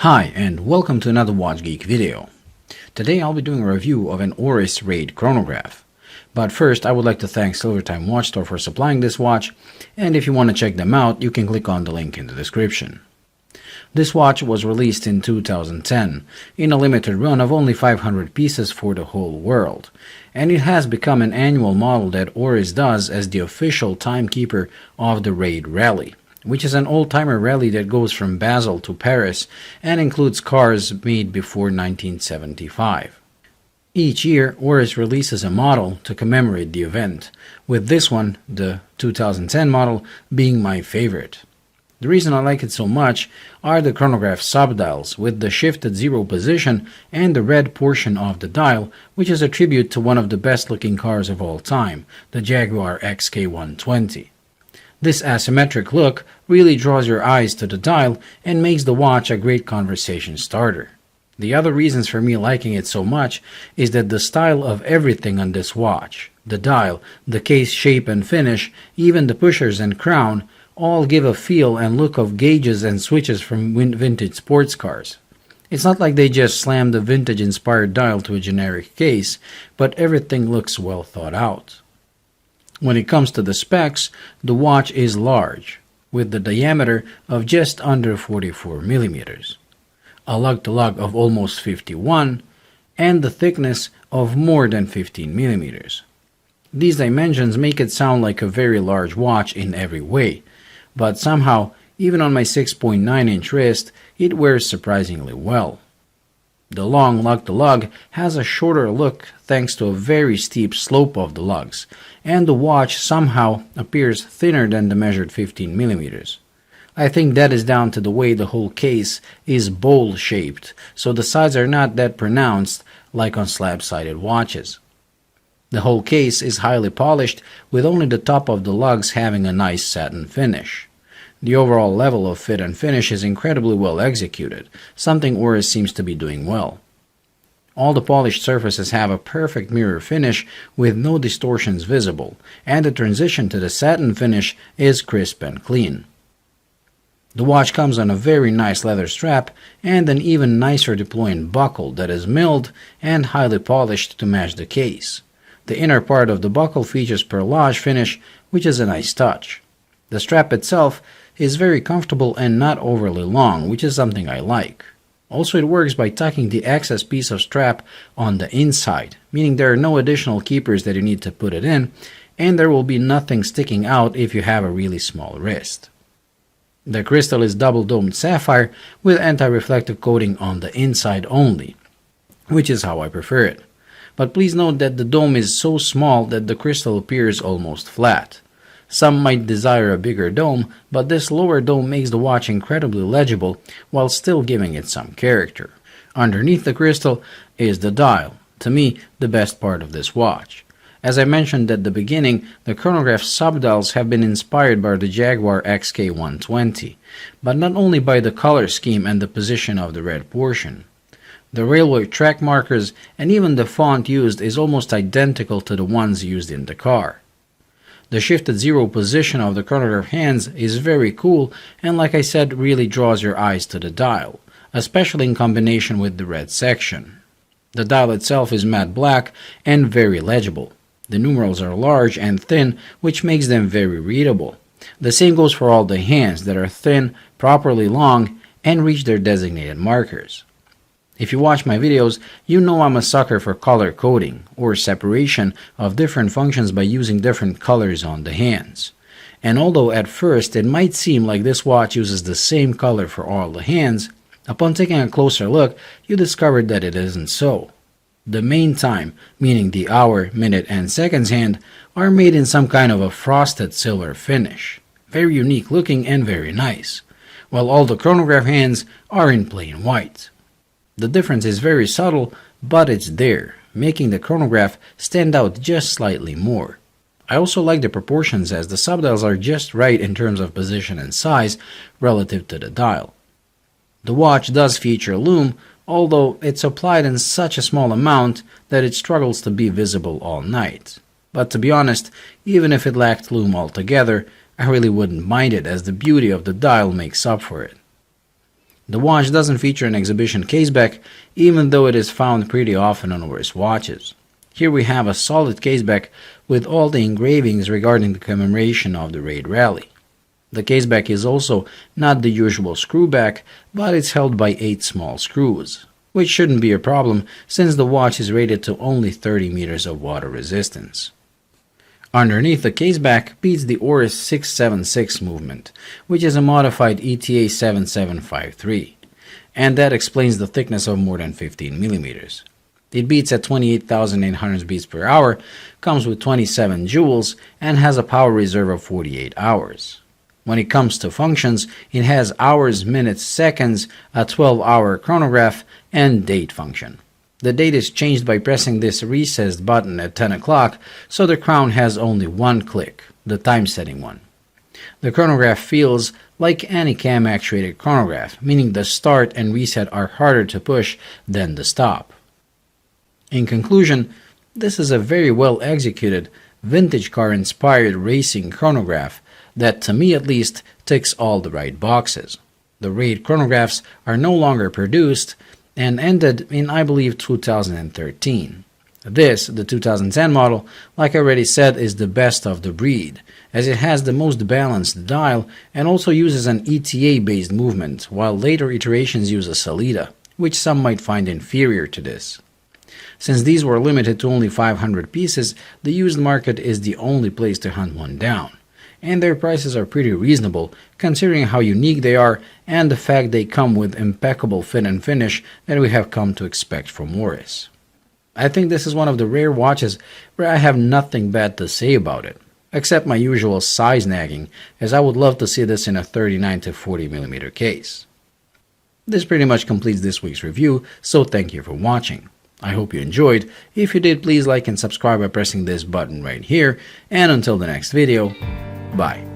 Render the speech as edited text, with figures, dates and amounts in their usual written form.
Hi and welcome to another Watch Geek video. Today I'll be doing a review of an Oris RAID Chronograph. But first I would like to thank Silvertime Watch Store for supplying this watch, and if you want to check them out you can click on the link in the description. This watch was released in 2010 in a limited run of only 500 pieces for the whole world, and it has become an annual model that Oris does as the official timekeeper of the RAID Rally, which is an old-timer rally that goes from Basel to Paris and includes cars made before 1975. Each year, Oris releases a model to commemorate the event, with this one, the 2010 model, being my favorite. The reason I like it so much are the chronograph subdials with the shifted zero position and the red portion of the dial, which is a tribute to one of the best-looking cars of all time, the Jaguar XK120. This asymmetric look really draws your eyes to the dial and makes the watch a great conversation starter. The other reasons for me liking it so much is that the style of everything on this watch, the dial, the case shape and finish, even the pushers and crown, all give a feel and look of gauges and switches from vintage sports cars. It's not like they just slammed the vintage-inspired dial to a generic case, but everything looks well thought out. When it comes to the specs, the watch is large, with the diameter of just under 44 millimeters, a lug-to-lug of almost 51, and the thickness of more than 15 millimeters. These dimensions make it sound like a very large watch in every way, but somehow, even on my 6.9-inch wrist, it wears surprisingly well. The long lug-to-lug has a shorter look thanks to a very steep slope of the lugs, and the watch somehow appears thinner than the measured 15 millimeters. I think that is down to the way the whole case is bowl-shaped, so the sides are not that pronounced like on slab-sided watches. The whole case is highly polished, with only the top of the lugs having a nice satin finish. The overall level of fit and finish is incredibly well executed, something Oris seems to be doing well. All the polished surfaces have a perfect mirror finish with no distortions visible, and the transition to the satin finish is crisp and clean. The watch comes on a very nice leather strap and an even nicer deploying buckle that is milled and highly polished to match the case. The inner part of the buckle features perlage finish, which is a nice touch. The strap itself is very comfortable and not overly long, which is something I like. Also, it works by tucking the excess piece of strap on the inside, meaning there are no additional keepers that you need to put it in, and there will be nothing sticking out if you have a really small wrist. The crystal is double-domed sapphire with anti-reflective coating on the inside only, which is how I prefer it. But please note that the dome is so small that the crystal appears almost flat. Some might desire a bigger dome, but this lower dome makes the watch incredibly legible while still giving it some character. Underneath the crystal is the dial, to me the best part of this watch. As I mentioned at the beginning, the chronograph subdials have been inspired by the Jaguar XK120, but not only by the color scheme and the position of the red portion. The railway track markers and even the font used is almost identical to the ones used in the car. The shifted zero position of the chronograph hands is very cool and, like I said, really draws your eyes to the dial, especially in combination with the red section. The dial itself is matte black and very legible. The numerals are large and thin, which makes them very readable. The same goes for all the hands that are thin, properly long, and reach their designated markers. If you watch my videos, you know I'm a sucker for color coding, or separation of different functions by using different colors on the hands. And although at first it might seem like this watch uses the same color for all the hands, upon taking a closer look, you discover that it isn't so. The main time, meaning the hour, minute, and seconds hand, are made in some kind of a frosted silver finish. Very unique looking and very nice, while all the chronograph hands are in plain white. The difference is very subtle, but it's there, making the chronograph stand out just slightly more. I also like the proportions as the subdials are just right in terms of position and size relative to the dial. The watch does feature Loom, although it's applied in such a small amount that it struggles to be visible all night. But to be honest, even if it lacked Loom altogether, I really wouldn't mind it as the beauty of the dial makes up for it. The watch doesn't feature an exhibition caseback, even though it is found pretty often on Oris watches. Here we have a solid caseback with all the engravings regarding the commemoration of the RAID rally. The caseback is also not the usual screwback, but it's held by 8 small screws, which shouldn't be a problem since the watch is rated to only 30 meters of water resistance. Underneath the caseback beats the Oris 676 movement, which is a modified ETA 7753, and that explains the thickness of more than 15 millimeters. It beats at 28,800 beats per hour, comes with 27 joules, and has a power reserve of 48 hours. When it comes to functions, it has hours, minutes, seconds, a 12-hour chronograph, and date function. The date is changed by pressing this recessed button at 10 o'clock, so the crown has only one click, the time setting one. The chronograph feels like any cam actuated chronograph, meaning the start and reset are harder to push than the stop. In conclusion, this is a very well executed, vintage car inspired racing chronograph that, to me at least, ticks all the right boxes. The RAID chronographs are no longer produced and ended in, I believe, 2013. This, the 2010 model, like I already said, is the best of the breed, as it has the most balanced dial and also uses an ETA-based movement, while later iterations use a Salida, which some might find inferior to this. Since these were limited to only 500 pieces, the used market is the only place to hunt one down, and their prices are pretty reasonable considering how unique they are and the fact they come with impeccable fit and finish that we have come to expect from Oris. I think this is one of the rare watches where I have nothing bad to say about it, except my usual size nagging, as I would love to see this in a 39 to 40 millimeter case. This pretty much completes this week's review, so thank you for watching. I hope you enjoyed. If you did, please like and subscribe by pressing this button right here, and until the next video, bye.